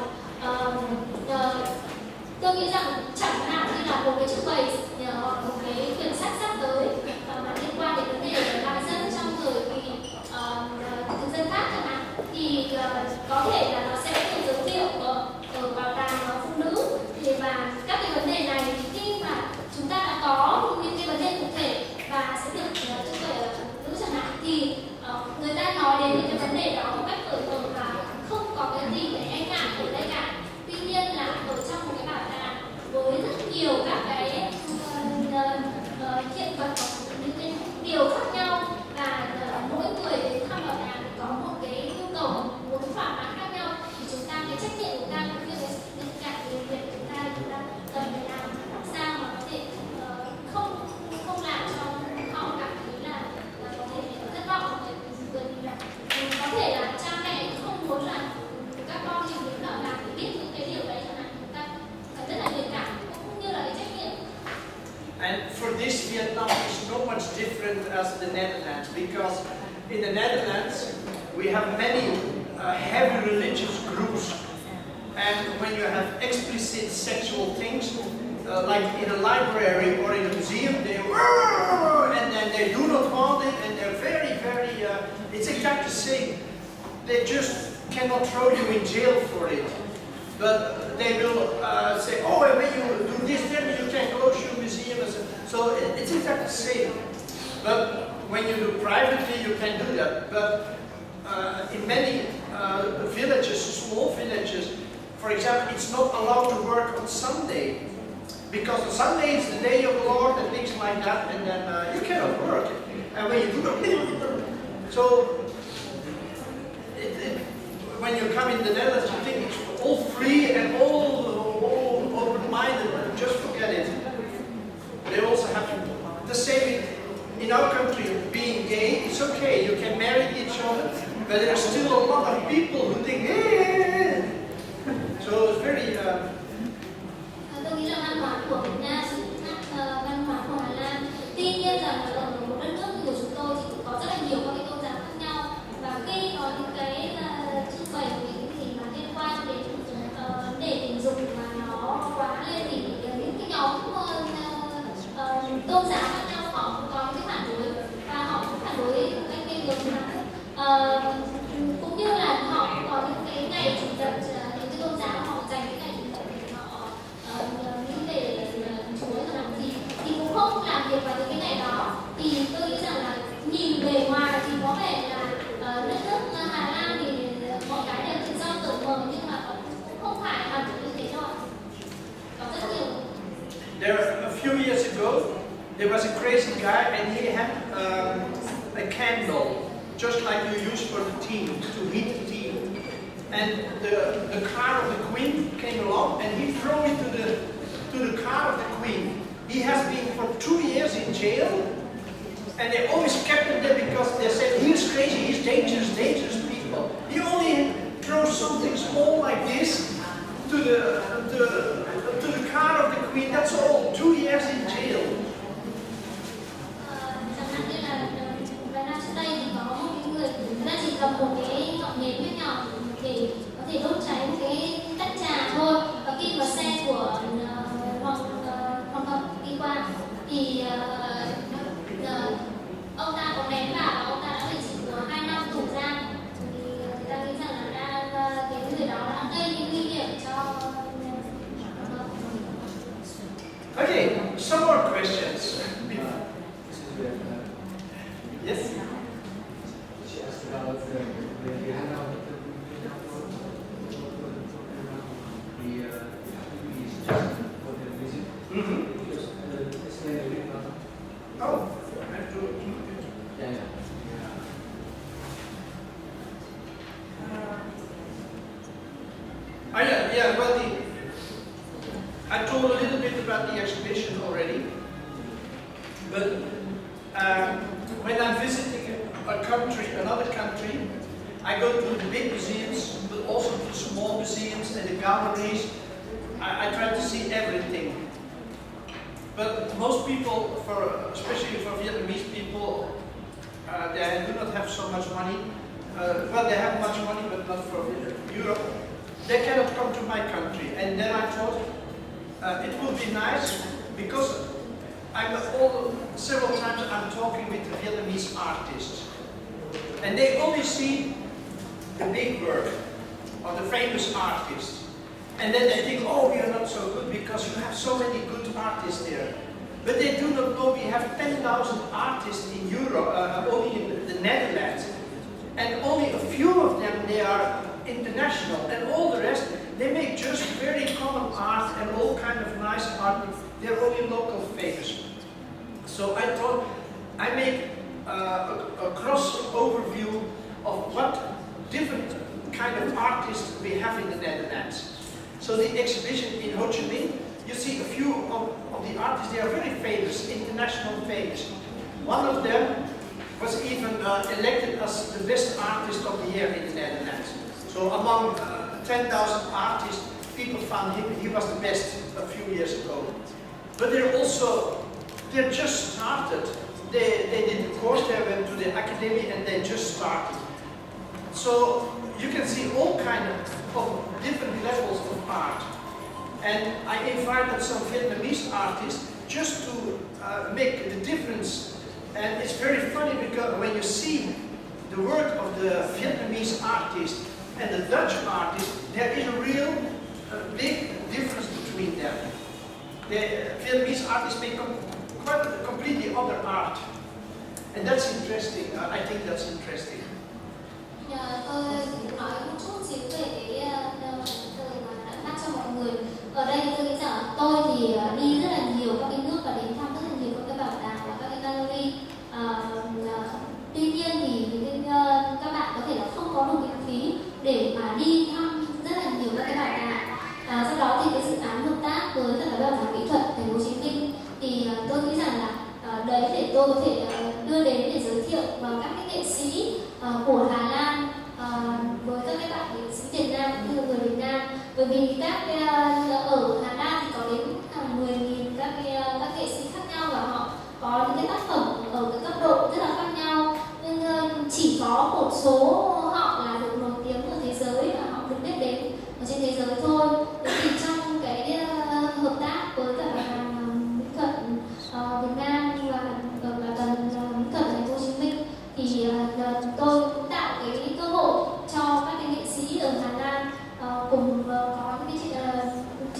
Tôi nghĩ rằng chẳng hạn như là một cái trưng bày một cái quyển sách sắp tới mà liên quan đến vấn đề làm dân trong thời kỳ thực dân Pháp chẳng hạn, thì có thể là nó sẽ được giới thiệu ở bảo tàng phụ nữ. Thì và các cái vấn đề này thì khi mà chúng ta đã có những cái vấn đề cụ thể và sẽ được trưng bày ở phụ nữ chẳng hạn, thì người ta nói đến những cái vấn đề đó một cách cởi mở và không có cái gì để e ngại ở đây cả. Tuy nhiên là ở trong một cái bảo tàng với rất nhiều các cái hiện vật có những cái điều khác nhau, và mỗi người đến thăm bảo tàng có một cái nhu cầu muốn thỏa mãn khác nhau, thì chúng ta cái trách nhiệm của chúng ta cũng như cái bên cạnh điều kiện chúng ta cần phải làm sao mà có thể không làm cho họ cảm thấy là có thể thất vọng, bởi vì là có thể là cha mẹ không muốn là các con mình đến bảo tàng để biết những cái điều đấy chẳng hạn, chúng ta phải rất là nhạy cảm cũng như là cái trách nhiệm. And for this, Vietnam is no much different as the Netherlands, because in the Netherlands we have many heavy religious groups, and when you have explicit sexual things, like in a library or in a museum, they and then they do not want it, and they're very, very. It's exactly the same. They just cannot throw you in jail for it, but they will say, oh, when you do this, then you can close your museum. So it's exactly the same. But when you do privately, you can do that. But in many villages, small villages, for example, it's not allowed to work on Sunday, because on Sunday is the day of the Lord and things like that, and then you cannot work. And when you do that, so when you come in the Netherlands, you think it's all free and all open-minded, but just forget it. They also have the same in our country. Being gay, it's okay, you can marry each other, but there are still a lot of people who think, hey. So it's very. Tôi nghĩ là văn hóa của Việt Nam, văn hóa của Hà Lan, tuy nhiên rằng ở một đất nước của chúng tôi thì cũng có rất là nhiều các cái tôn giáo khác nhau, và khi có những cái trưng bày những gì mà liên quan đến vấn đề tình dục mà nó quá lên, thì những cái nhóm tôn giáo khác nhau họ cũng có những cái phản đối, và họ cũng phản đối một cách gây gớm lắm. Cũng như là họ có những cái ngày chủ nhật, những cái tôn giáo họ dành cái ngày chủ nhật để họ nghĩ về Chúa là làm gì, thì cũng không làm việc vào những cái ngày đó. Thì tôi nghĩ rằng là nhìn bề ngoài thì có vẻ là đất nước Hà Lan thì mọi cái đều tự do cởi mở, nhưng mà cũng không phải hẳn như thế đâu. Có rất nhiều. There, a few years ago, there was a crazy guy, and he had candle, just like you use for the tea, to heat the tea. And the car of the queen came along, and he threw it to the car of the queen. He has been for 2 years in jail, and they always kept him there because they said he's crazy, he's dangerous, dangerous people. He only throws something small like this to the car of the queen. That's all. 2 years in jail. Chẳng hạn như là Việt Nam trước đây thì có một cái người ta chỉ cầm một cái ngọn nến nhỏ nhỏ để có thể đốt cháy một cái tách trà thôi, và khi mà xe của hoàng hậu đi qua thì ông ta có ném vào và ông ta đã phải chịu 2 năm tù giam. Thì người ta nghĩ rằng là cái người đó đã gây những nguy hiểm cho hoàng hậu. Okay, some more questions. Yes? She asked about the hangout for the visit. Just explain a bit about it. Oh, Yeah. yeah, well, I told a little bit about the exhibition already, but when I'm visiting a country, another country, I go to the big museums, but also to small museums and the galleries. I try to see everything. But most people, especially for Vietnamese people, they do not have so much money. Well, they have much money, but not for Europe. They cannot come to my country. And then I thought it would be nice, because several times I'm talking with the Vietnamese artists. And they only see the big work of the famous artists. And then they think, oh, we are not so good because you have so many good artists there. But they do not know we have 10,000 artists in Europe, only in the Netherlands. And only a few of them, they are international. And all the rest, they make just very common art and all kind of nice art. They're only local famous. So I thought I make a cross overview of what different kind of artists we have in the Netherlands. So the exhibition in Ho Chi Minh, you see a few of the artists, they are very famous, international famous. One of them was even elected as the best artist of the year in the Netherlands. So among 10,000 artists, people found him, he was the best a few years ago. But they're just started. They did the course, they went to the academy and they just started. So you can see all kinds of different levels of art. And I invited some Vietnamese artists just to make the difference. And it's very funny because when you see the work of the Vietnamese artist and the Dutch artist, there is a real big difference between them. The Vietnamese artists make quite a completely other art. And that's interesting. I think that's interesting. Tôi nói một chút xíu về cái từ mà đã phát cho mọi người. Ở đây tôi nghĩ rằng tôi thì đi rất là nhiều các cái nước và đến thăm rất là nhiều các cái bảo tàng và các cái gallery. Tuy nhiên thì các bạn có thể là không có đủ kinh phí để mà đi thăm rất là nhiều các cái bảo tàng. Sau đó thì cái dự án hợp tác với tất cả các bảo tàng mỹ thuật thành phố Hồ Chí Minh thì tôi nghĩ rằng là đấy để tôi có thể đưa đến để giới thiệu các cái nghệ sĩ của Hà Lan với các cái bạn nghệ sĩ Việt Nam cũng như người Việt Nam, bởi vì ở Hà Lan thì có đến hàng 10.000 các nghệ sĩ khác nhau và họ có những cái tác phẩm ở cái cấp độ rất là khác nhau, nhưng chỉ có một số họ là được nổi tiếng ở thế giới và họ được biết đến ở trên thế giới thôi. Thì trong cái hợp tác với cả bảo tàng mỹ thuật Việt Nam và bảo tàng mỹ thuật thành phố Hồ Chí Minh thì tôi cũng tạo cái cơ hội cho các cái nghệ sĩ ở Hà Lan cùng có những cái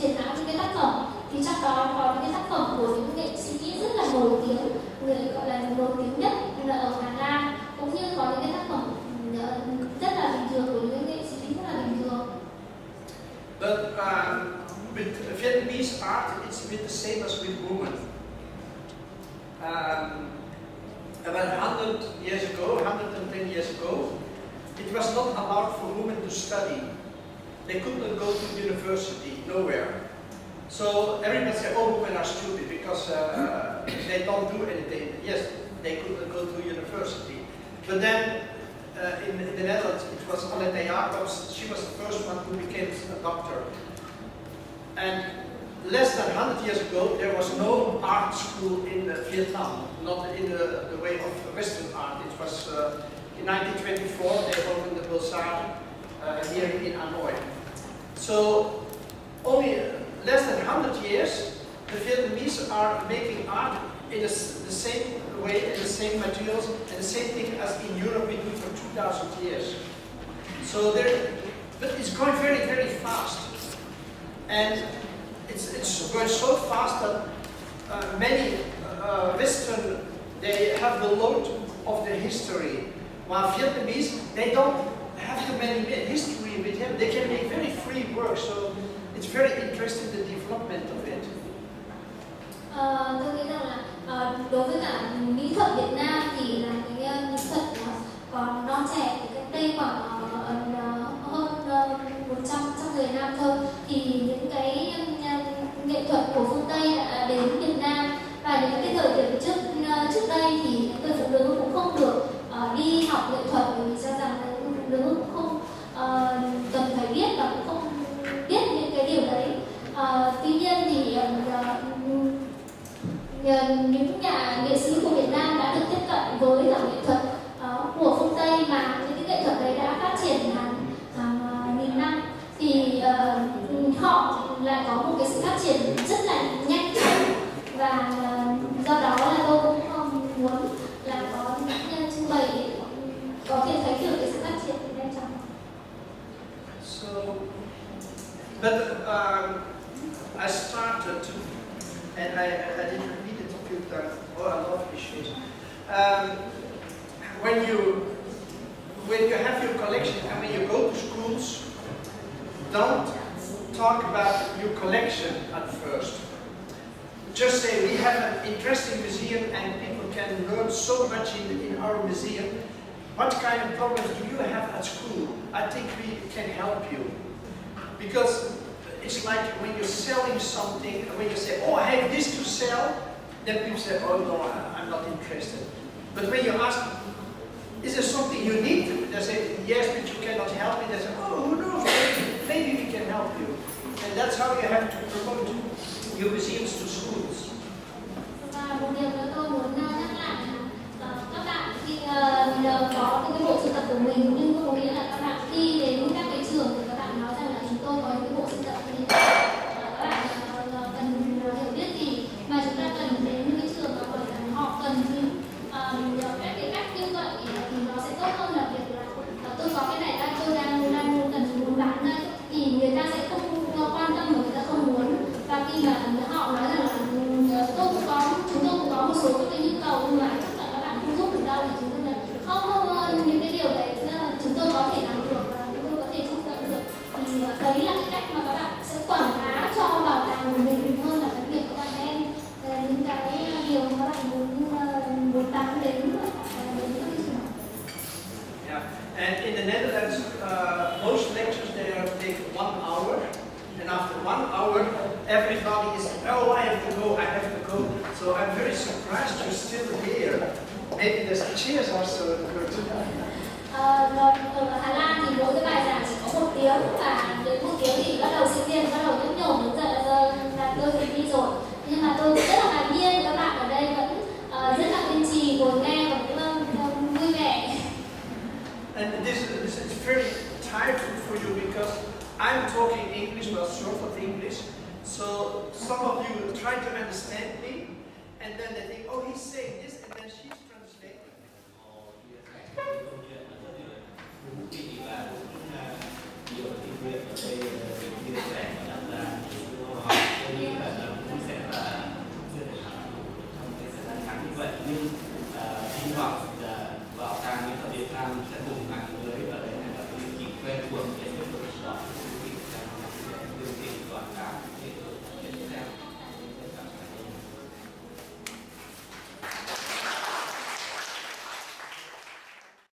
triển lãm những cái tác phẩm. Thì trong đó có những cái tác phẩm của những nghệ sĩ rất là nổi tiếng, người gọi là nổi tiếng nhất là ở Hà Lan, cũng như có những cái tác phẩm rất là bình thường của những nghệ sĩ rất là bình thường. But with Vietnamese art, it's a bit the same as with women. about 100 years ago, 110 years ago, it was not allowed for women to study. They could not go to university, nowhere. So everybody said, oh, women are stupid because they don't do anything. Yes, they could not go to university. But then in the Netherlands, it was Annette Jacobs. She was the first one who became a doctor. And less than 100 years ago, there was no art school in Vietnam, not in the way of Western art. It was in 1924, they opened the Beaux-Arts here in Hanoi. So only less than 100 years, the Vietnamese are making art in the same way, in the same materials, and the same thing as in Europe we do for 2,000 years. So but it's going very, very fast. And it's going so fast that many Western, they have the load of the history, while Vietnamese, they don't have too many history with him. They can make very free work, so it's very interesting the development of it. Tôi nghĩ rằng là đối với cả mỹ thuật Việt Nam thì là cái mỹ thuật còn non trẻ, thì cách đây khoảng hơn 100 năm thôi, thì những cái nghệ thuật của phương Tây đã đến Việt Nam. Và những cái thời điểm trước đây thì người phụ nữ cũng không được đi học nghệ thuật, bởi vì cho rằng là phụ nữ cũng không cần phải biết và cũng không biết những cái điều đấy. Tuy nhiên thì những nhà nghệ sĩ của Việt Nam đã được tiếp cận với cả nghệ thuật của phương Tây, mà những cái nghệ thuật đấy đã phát triển hàng nghìn năm, thì họ lại có một cái sự phát triển rất là nhanh chóng, và do đó là tôi cũng không muốn là có những trưng bày để có thể thấy được cái sự phát triển nhanh chóng. So, but I started to, and I did repeat it a few times. Oh, I love issues. When you have your collection and when you go to schools, don't talk about your collection at first. Just say we have an interesting museum and people can learn so much in our museum. What kind of problems do you have at school? I think we can help you. Because it's like when you're selling something, when you say, oh, I have this to sell, then people say, oh no, I'm not interested. But when you ask, is there something you need? They say, yes, but you cannot help me. They say, oh, who knows, maybe we can help you. And that's how you have to promote your museums to schools. Và một điều nữa tôi muốn nhắc lại là các bạn khi có những cái bộ sưu tập của mình, nhưng cũng có nghĩa là các bạn đi đến các cái trường thì các bạn nói rằng là chúng tôi có những cái bộ sưu tập như thế, các bạn cần hiểu biết gì, mà chúng ta cần đến những cái trường mà họ cần các cái cách như vậy thì nó sẽ tốt hơn là việc là tôi có cái này tôi đang cần muốn bán đây, thì người ta sẽ không quan tâm mà người ta không muốn. Và khi mà họ nói rằng là chúng tôi cũng có một số cái nhu cầu, nhưng mà chắc là các bạn không giúp được đâu, thì chúng tôi nói không, những cái điều đấy chúng tôi có thể làm được và chúng tôi có thể giúp đỡ được. Thì đấy là cái cách mà các bạn sẽ quảng bá cho bảo tàng của mình hơn là cái việc các bạn đem những cái điều mà các bạn muốn bán đến các cái trường. Yeah, and in the Netherlands, most lectures they take 1 hour. And after 1 hour, everybody is, oh, I have to go, I have to go. So I'm very surprised you're still here. Maybe the chairs are so good. Ở Hà Lan thì mỗi cái bài giảng chỉ có 1 tiếng, và đến 1 tiếng thì bắt đầu sinh viên bắt đầu nhấp nhổm đến giờ là tôi phải đi rồi. Nhưng mà tôi rất là ngạc nhiên các bạn ở đây vẫn rất là kiên trì ngồi nghe và cũng vui vẻ. And this is very tiring for you because I'm talking English, but short of English. So some of you try to understand me, and then they think, oh, he's saying this, and then she's translating. nhưng hy vọng